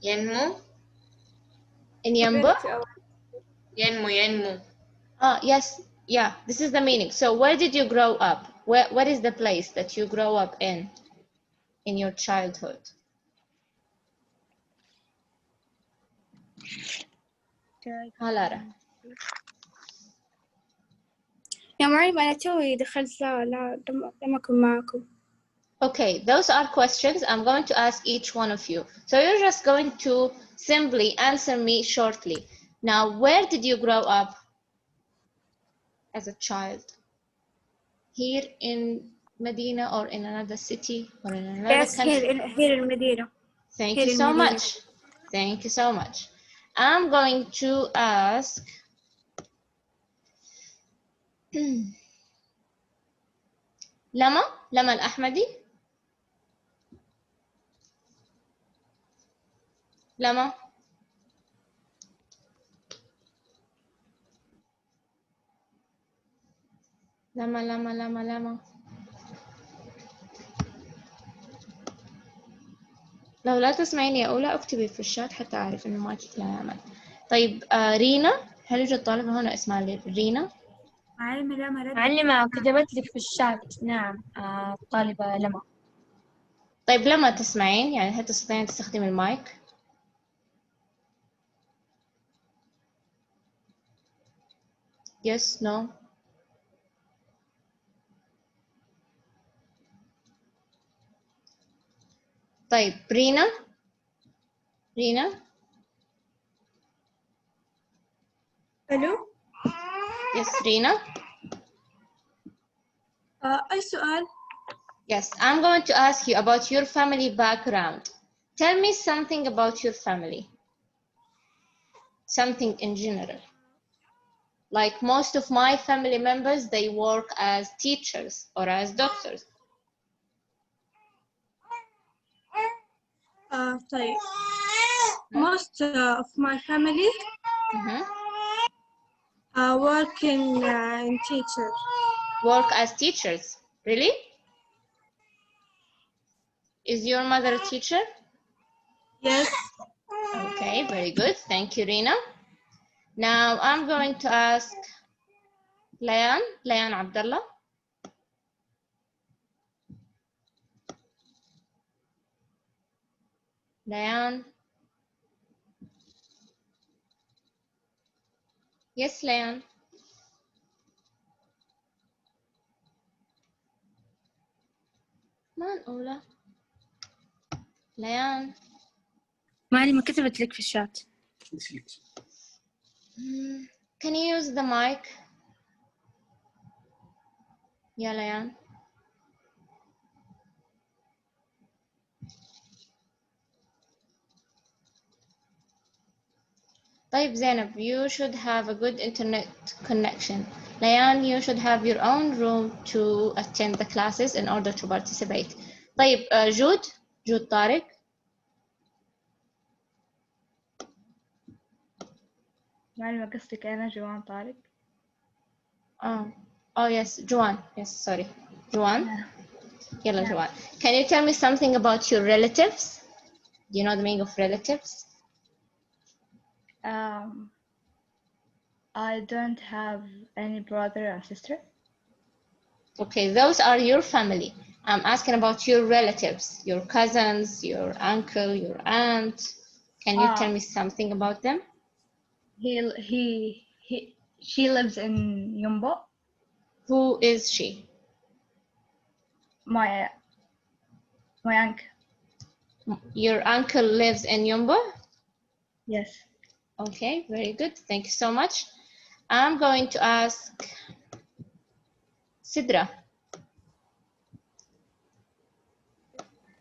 ينمو. In Yamba? ينمو. Yes, yeah, this is the meaning. So where did you grow up? What is the place that you grow up in your childhood? Lara. يا معلم أنا توي دخلت لم أكن معكم. Okay, those are questions. I'm going to ask each one of you. So you're just going to simply answer me shortly. Now, where did you grow up as a child? Here in Medina or in another city or in another Yes, country? here in Medina. Thank you so much. Thank you so much. I'm going to ask لما الأحمدي. لما لو لا تسمعين يا أولى اكتبي في الشات حتى أعرف إنه مايكك لا يعمل. طيب رينا، هل يوجد طالبة هنا اسمها رينا؟ معلمة كتبت لك في الشات. نعم طالبة لما. طيب لما تسمعين يعني هل تستطيعين تستخدمي المايك؟ Yes, no. طيب رينا. ألو. Yes, رينا. أي سؤال؟ Yes, I'm going to ask you about your family background. Tell me something about your family. Something in general. Like most of my family members, they work as teachers or as doctors. طيب. Most of my family are working in teacher. Work as teachers. Really? Is your mother a teacher? Yes. Okay, very good. Thank you, Rina. Now I'm going to ask Layan Abdullah. Layan. Yes, Layan. Man, Ola. Layan. معلمة كتبت لك في الشات. Can you use the mic? Yeah, Layan. طيب زينب, you should have a good internet connection. Layan, you should have your own room to attend the classes in order to participate. طيب جود طارق. معلمة قصدك أنا جوان طارق. Oh yes, Juan. Yes, sorry. Juan. يلا Juan. Can you tell me something about your relatives? Do you know the meaning of relatives? I don't have any brother or sister. Okay, those are your family. I'm asking about your relatives, your cousins, your uncle, your aunt. Can you tell me something about them? She lives in Yumbo. Who is she? My uncle. Your uncle lives in Yumbo? Yes. Okay, very good. Thank you so much. I'm going to ask Sidra.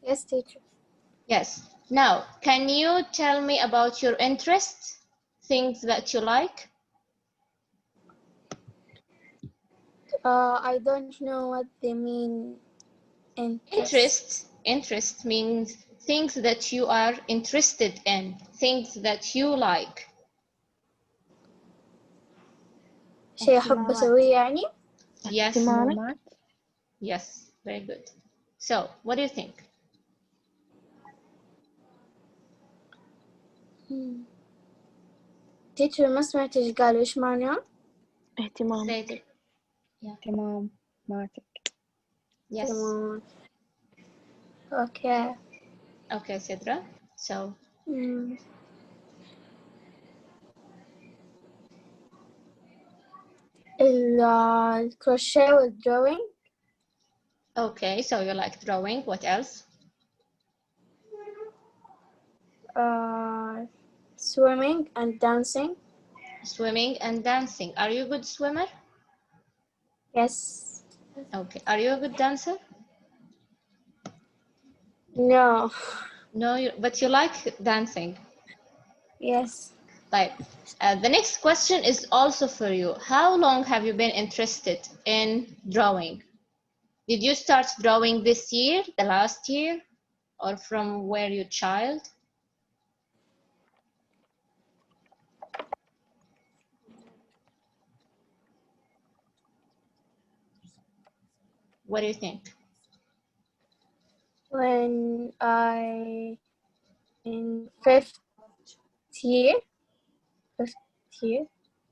Yes, teacher. Yes. Now, can you tell me about your interests, things that you like? I don't know what they mean. Interest means things that you are interested in, things that you like. شيء أحب أسويه يعني. Yes. Yes, very good. So, what do you think? تيتشر ما سمعت إيش قالوا، إيش معناه؟ اهتمام. Say it. اهتمام ماتك. Yes. تمام. أوكي. Okay, Sidra. So, الكروشيه والدروينج. okay, so you like drawing. What else? Swimming and dancing. Swimming and dancing. Are you a good swimmer? Yes. Okay. Are you a good dancer? No. No, but you like dancing. Yes. Right. The next question is also for you. How long have you been interested in drawing? Did you start drawing this year, the last year, or from where you child? What do you think? When I in fifth year.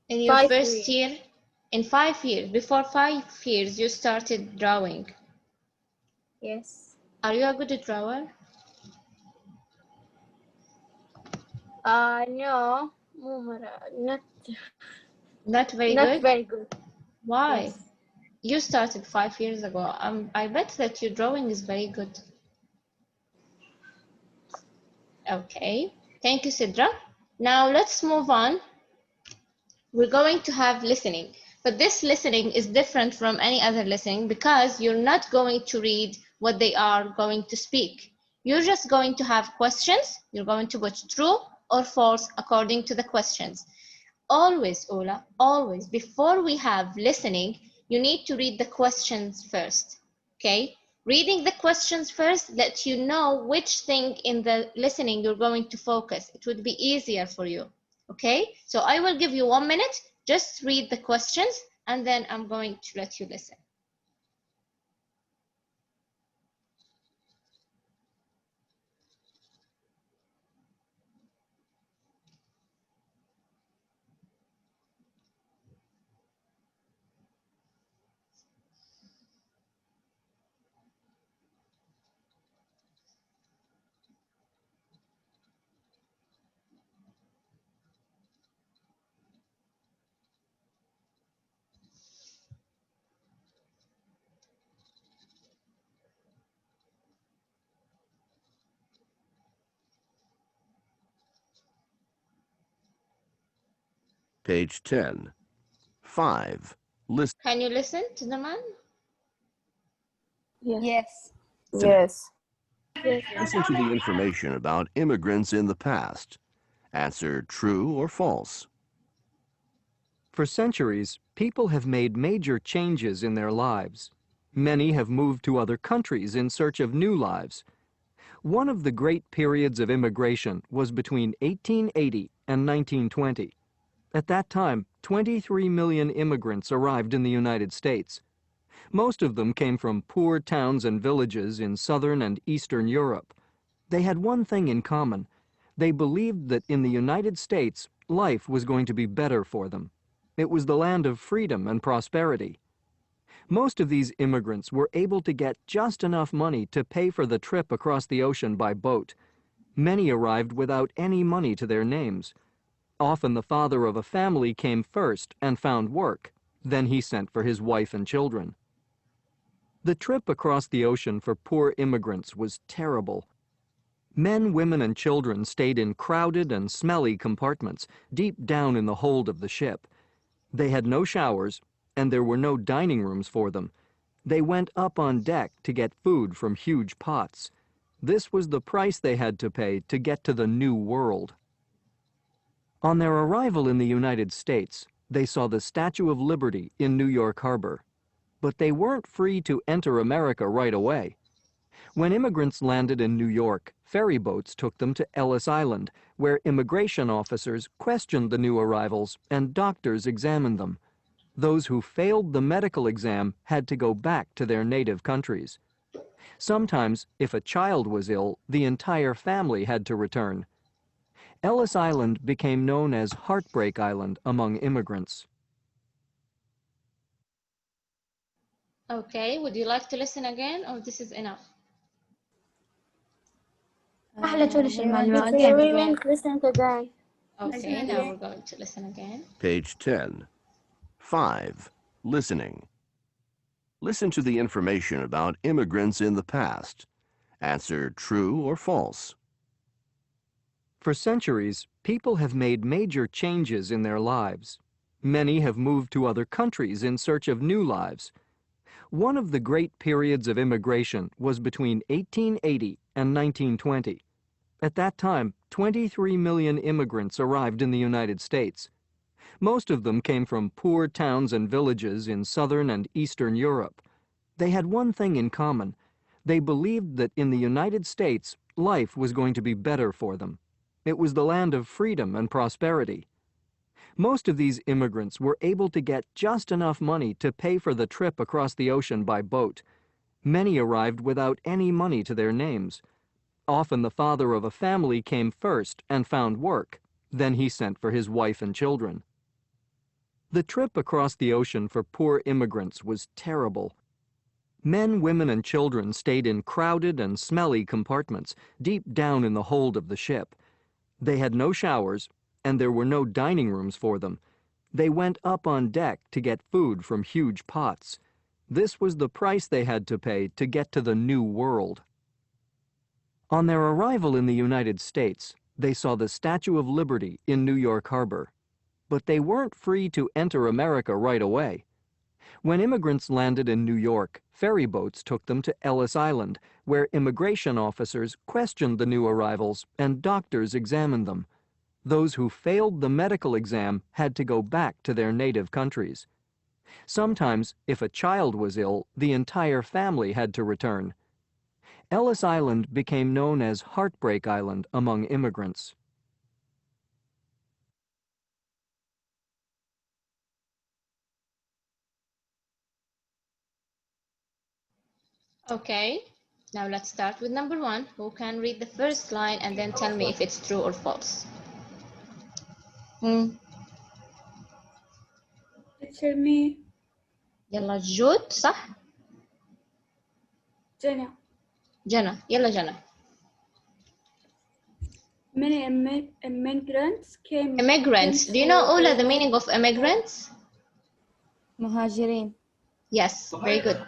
In your 5 first years. year, in 5 years, before 5 years, you started drawing. Yes. Are you a good drawer? No, مو مرة. Not very Not good? very good. Why? Yes. You started 5 years ago. I bet that your drawing is very good. Okay, thank you, Sidra. Now let's move on. We're going to have listening, but this listening is different from any other listening because you're not going to read what they are going to speak. You're just going to have questions. You're going to put true or false according to the questions. Always, Ola, always, before we have listening, you need to read the questions first, okay? Reading the questions first lets you know which thing in the listening you're going to focus. It would be easier for you, okay? So I will give you 1 minute, just read the questions, and then I'm going to let you listen. Page 10. 5. Listen. Can you listen to the man? Yes. Yes. Listen to the information about immigrants in the past. Answer true or false. For centuries, people have made major changes in their lives. Many have moved to other countries in search of new lives. One of the great periods of immigration was between 1880 and 1920. At that time, 23 million immigrants arrived in the United States. Most of them came from poor towns and villages in Southern and Eastern Europe. They had one thing in common. They believed that in the United States, life was going to be better for them. It was the land of freedom and prosperity. Most of these immigrants were able to get just enough money to pay for the trip across the ocean by boat. Many arrived without any money to their names. Often the father of a family came first and found work. Then he sent for his wife and children. The trip across the ocean for poor immigrants was terrible. Men, women, and children stayed in crowded and smelly compartments deep down in the hold of the ship. They had no showers, and there were no dining rooms for them. They went up on deck to get food from huge pots. This was the price they had to pay to get to the New World. On their arrival in the United States, they saw the Statue of Liberty in New York Harbor. But they weren't free to enter America right away. When immigrants landed in New York, ferry boats took them to Ellis Island, where immigration officers questioned the new arrivals and doctors examined them. Those who failed the medical exam had to go back to their native countries. Sometimes, if a child was ill, the entire family had to return. Ellis Island became known as Heartbreak Island among immigrants. Okay, would you like to listen again or this is enough? أحلى تورش المعلومات. We will listen again. Okay, now we're going to listen again. Page 10. 5. Listening. Listen to the information about immigrants in the past. Answer true or false. For centuries, people have made major changes in their lives. Many have moved to other countries in search of new lives. One of the great periods of immigration was between 1880 and 1920. At that time, 23 million immigrants arrived in the United States. Most of them came from poor towns and villages in southern and eastern Europe. They had one thing in common. They believed that in the United States, life was going to be better for them. It was the land of freedom and prosperity. Most of these immigrants were able to get just enough money to pay for the trip across the ocean by boat. Many arrived without any money to their names. Often the father of a family came first and found work. Then he sent for his wife and children. The trip across the ocean for poor immigrants was terrible. Men, women, and children stayed in crowded and smelly compartments deep down in the hold of the ship. They had no showers, and there were no dining rooms for them. They went up on deck to get food from huge pots. This was the price they had to pay to get to the New World. On their arrival in the United States, they saw the Statue of Liberty in New York Harbor. But they weren't free to enter America right away. When immigrants landed in New York, ferry boats took them to Ellis Island, where immigration officers questioned the new arrivals and doctors examined them. Those who failed the medical exam had to go back to their native countries. Sometimes, if a child was ill, the entire family had to return. Ellis Island became known as Heartbreak Island among immigrants. Okay, now let's start with number 1. Who can read the first line and then tell me if it's true or false? Teacher me. يلا جود صح؟ Jenna. جنى يلا جنى. Many immigrants came. Immigrants. Do you know Ola the meaning of immigrants? مهاجرين. Yes, very good.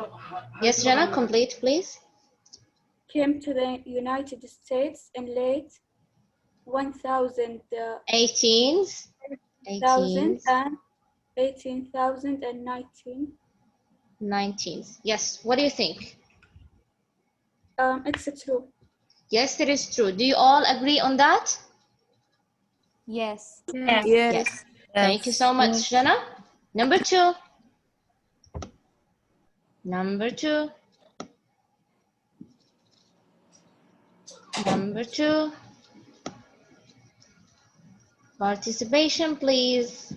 Yes, Jana, complete please. Came to the United States in late 1000, 18s. 18,019. 19s. Yes, what do you think? It's true. Yes, it is true. Do you all agree on that? Yes. Yes. Thank you so much, Jana. Number 2. Number 2. Number 2. Participation, please.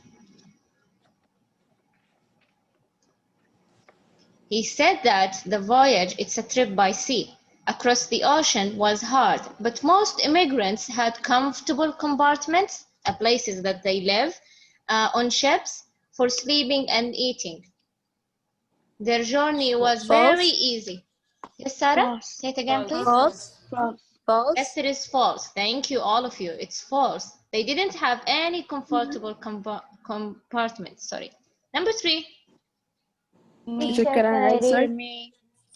He said that the voyage, it's a trip by sea, across the ocean was hard, but most immigrants had comfortable compartments, places that they live, on ships for sleeping and eating. Their journey was very easy. Yes, Sarah? Say it again, please. False. Yes, it is false. Thank you, all of you. It's false. They didn't have any comfortable compartments. Sorry. Number 3. Teacher, can I answer?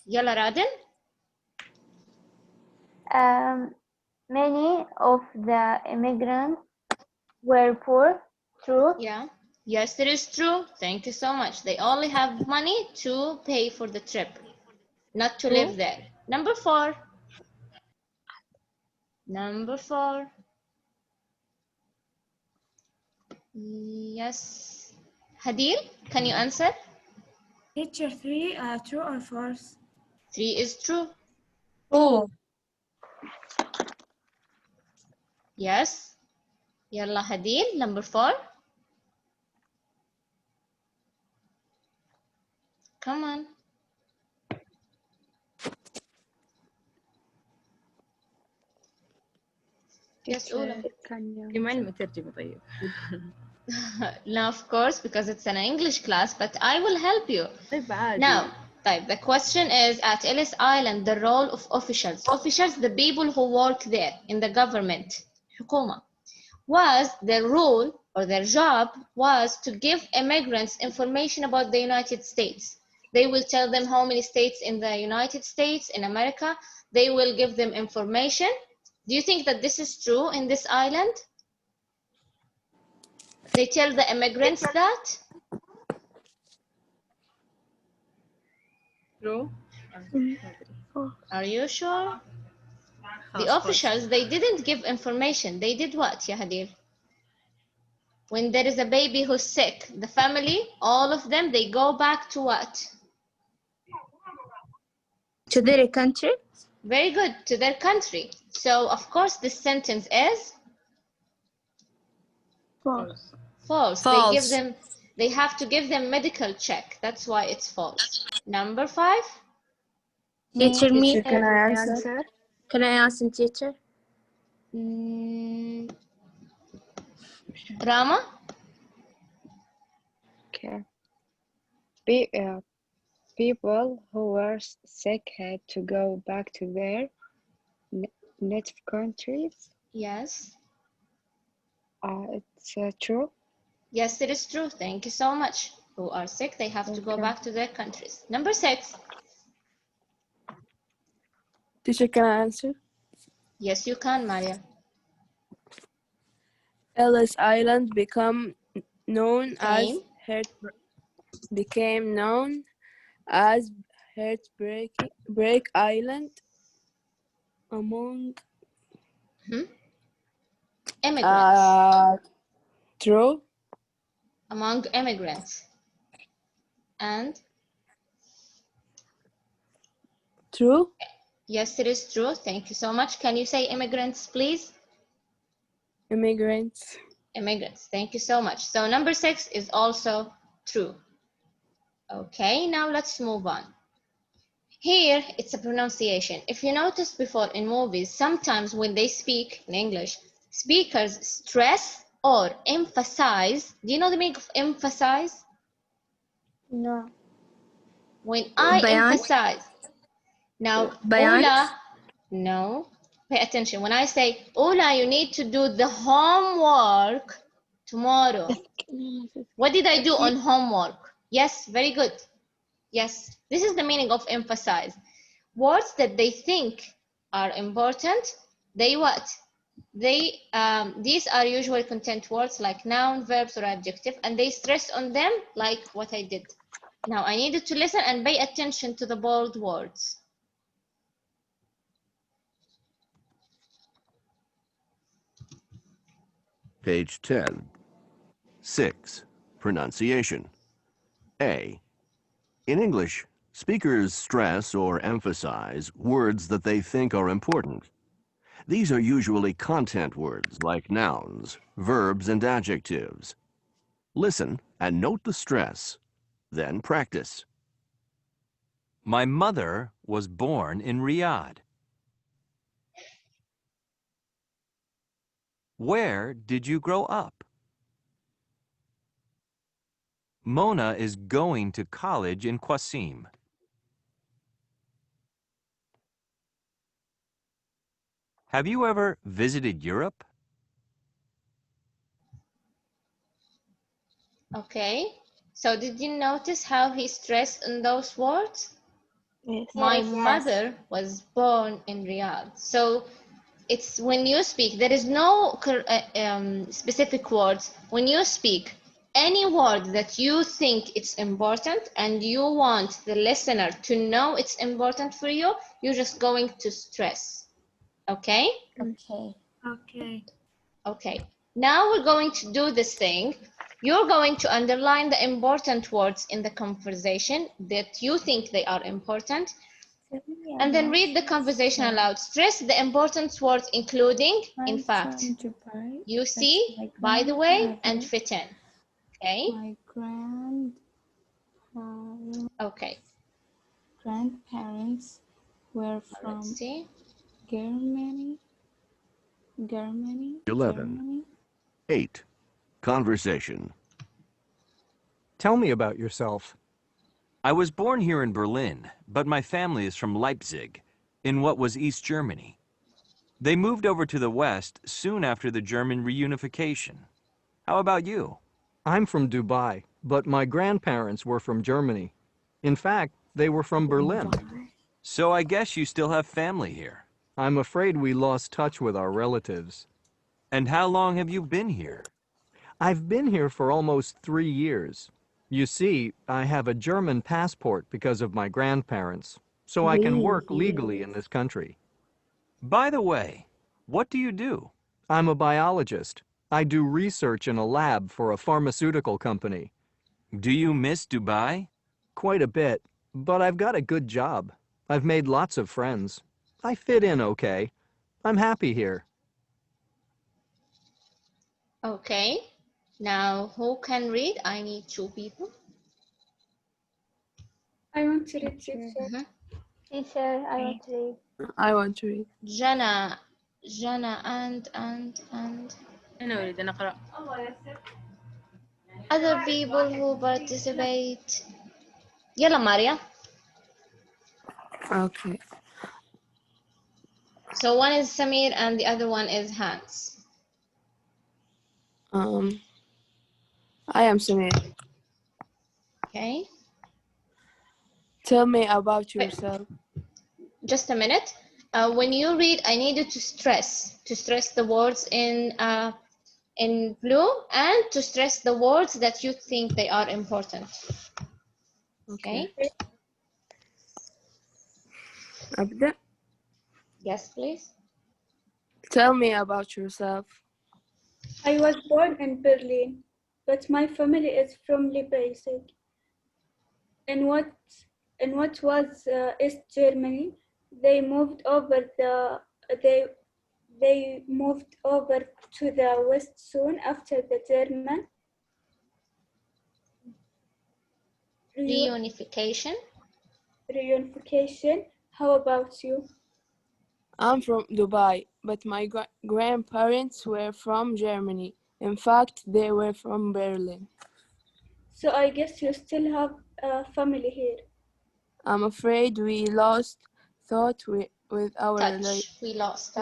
Yalla Radin. Many of the immigrants were poor. True. Yeah. Yes, it is true. Thank you so much. They only have money to pay for the trip, not to live there. Number 4. Number 4. Yes. Hadil, can you answer? Teacher 3, true or false? 3 is true. True. Yes. Yalla Hadil, number 4. Come on. Yes, Ula. معلمة ترجمة طيب. No, of course, because it's an English class, but I will help you. طيب عادي. Now, طيب, the question is, at Ellis Island, the role of officials. Officials, the people who work there in the government, حكومة, was their role or their job was to give immigrants information about the United States. They will tell them how many states in the United States, in America. They will give them information. Do you think that this is true in this island? They tell the immigrants that? True. Are you sure? The خلاص officials, they didn't give information. They did what, ya Hadir? When there is a baby who's sick, the family, all of them, they go back to what? To their country? Very good, to their country. So, of course, this sentence is False. false. False. They have to give them medical check. That's why it's false. Number 5. Teacher, me. Can I answer? Can I answer, teacher? Rama? Okay. People who were sick had to go back to their native countries. Yes. It's true. Yes, it is true. Thank you so much. Who are sick, they have to go back to their countries. Number 6. Teacher, can I answer? Yes, you can, Maria. Ellis Island became known as Heartbreak Island among immigrants. True. Among immigrants. And? True. Yes, it is true. Thank you so much. Can you say immigrants, please? Immigrants. Immigrants. Thank you so much. So number 6 is also true. Okay, now let's move on. Here, it's a pronunciation. If you noticed before in movies, sometimes when they speak in English, speakers stress or emphasize. Do you know the meaning of emphasize? No. When I emphasize. Now, Ola, no. Pay attention. When I say, Ola, you need to do the homework tomorrow. What did I do on homework? Yes, very good. Yes, this is the meaning of emphasize. Words that they think are important, they what? These are usually content words like noun, verbs, or adjective, and they stress on them like what I did. Now, I needed to listen and pay attention to the bold words. Page 10. 6. Pronunciation. A. In English, speakers stress or emphasize words that they think are important. These are usually content words like nouns, verbs, and adjectives. Listen and note the stress. Then practice. My mother was born in Riyadh. Where did you grow up? Mona is going to college in Qasim. Have you ever visited Europe? Okay, so did you notice how he stressed on those words? Yes. My mother was born in Riyadh. So it's when you speak, there is no specific words. When you speak, any word that you think it's important and you want the listener to know it's important for you, you're just going to stress. Okay? Okay. Okay. Okay. Now we're going to do this thing. You're going to underline the important words in the conversation that you think they are important. And then read the conversation aloud. Stress the important words, including, in fact, you see, by the way, and fit in. Okay? My Okay. grandparents were from Let's see. Germany. Germany. 11. 8. Conversation. Tell me about yourself. I was born here in Berlin, but my family is from Leipzig, in what was East Germany. They moved over to the West soon after the German reunification. How about you? I'm from Dubai, but my grandparents were from Germany. In fact, they were from Berlin. So I guess you still have family here. I'm afraid we lost touch with our relatives. And how long have you been here? I've been here for almost 3 years. You see, I have a German passport because of my grandparents, so I can work legally in this country. By the way, what do you do? I'm a biologist. I do research in a lab for a pharmaceutical company. Do you miss Dubai? Quite a bit, but I've got a good job. I've made lots of friends. I fit in okay. I'm happy here. Okay. Now, who can read? I need 2 people. I want to read teacher. Teacher, I want to read. I want to read. Jana, and أنا أريد أن أقرأ. other people who participate. يلا Maria. Okay. So one is Samir and the other one is Hans. I am Samir. Okay. Tell me about yourself. Just a minute. When you read, I need you to stress the words in blue and to stress the words that you think they are important. Okay. أبدأ. Yes, please. Tell me about yourself. I was born in Berlin, but my family is from Leipzig. In what was East Germany, they moved over to the West soon after the German reunification. How about you? I'm from Dubai, but my grandparents were from Germany. In fact, they were from Berlin. So I guess you still have a family here. I'm afraid we lost touch with our We lost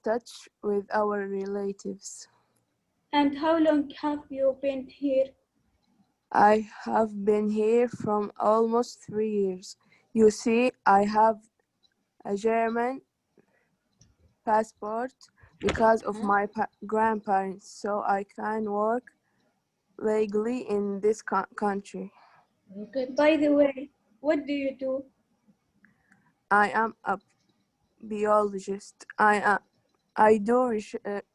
touch with our relatives. And how long have you been here? I have been here from almost 3 years. You see, I have a German passport because of my grandparents, so I can work legally in this country. Good. By the way, what do you do? I am a biologist. I do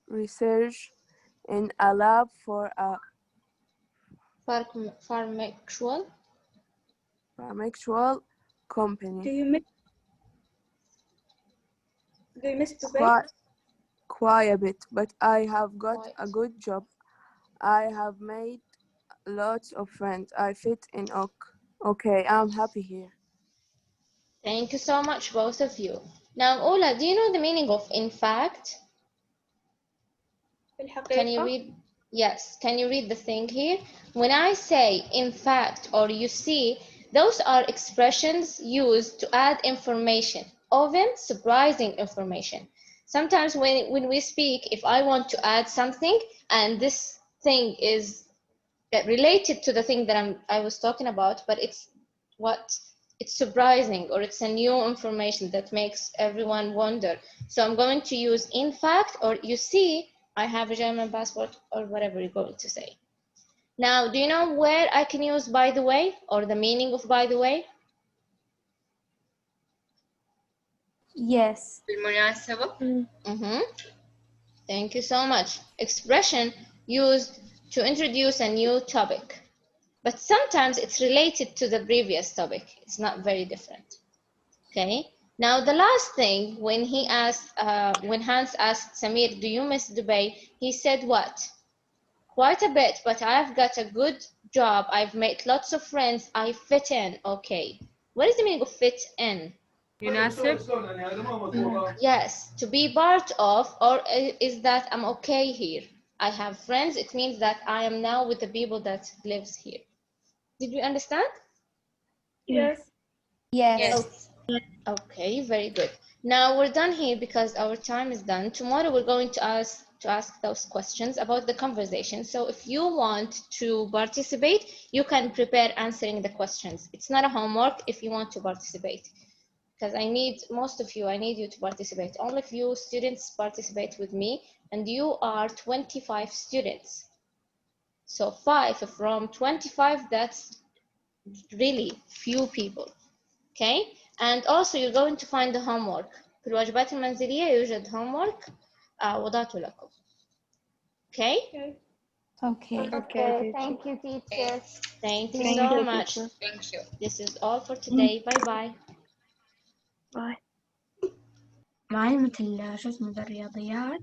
research in a lab for a pharmaceutical company. Do you miss Dubai? Quite a bit, but I have got a good job. I have made lots of friends. I fit in okay. I'm happy here. Thank you so much, both of you. Now, Ola, do you know the meaning of in fact? Can you read? Yes, can you read the thing here? When I say in fact or you see, those are expressions used to add information, often surprising information. Sometimes when we speak, if I want to add something and this thing is related to the thing that I was talking about, but it's surprising or it's a new information that makes everyone wonder. So I'm going to use in fact or you see, I have a German passport or whatever you're going to say. Now, do you know where I can use by the way or the meaning of by the way? Yes. Thank you so much. Expression used to introduce a new topic. But sometimes it's related to the previous topic. It's not very different. Okay. Now the last thing, when Hans asked Samir, "Do you miss Dubai?" He said what? Quite a bit, but I've got a good job. I've made lots of friends. I fit in. Okay. What is the meaning of fit in? يناسب. Yes, to be part of, or is that I'm okay here. I have friends, it means that I am now with the people that lives here. Did you understand? Yes. Yes. Okay, very good. Now we're done here because our time is done. Tomorrow we're going to ask those questions about the conversation. So if you want to participate, you can prepare answering the questions. It's not a homework if you want to participate. Because I need you to participate. Only few students participate with me, and you are 25 students. So 5 from 25, that's really few people. Okay? And also you're going to find the homework. في الواجبات المنزلية يوجد homework وضعته لكم. Okay? Okay. Okay, thank you, teacher. Thank you Thank so you, much. teacher. This is all for today. Bye bye. معلمة شو اسمه ذا الرياضيات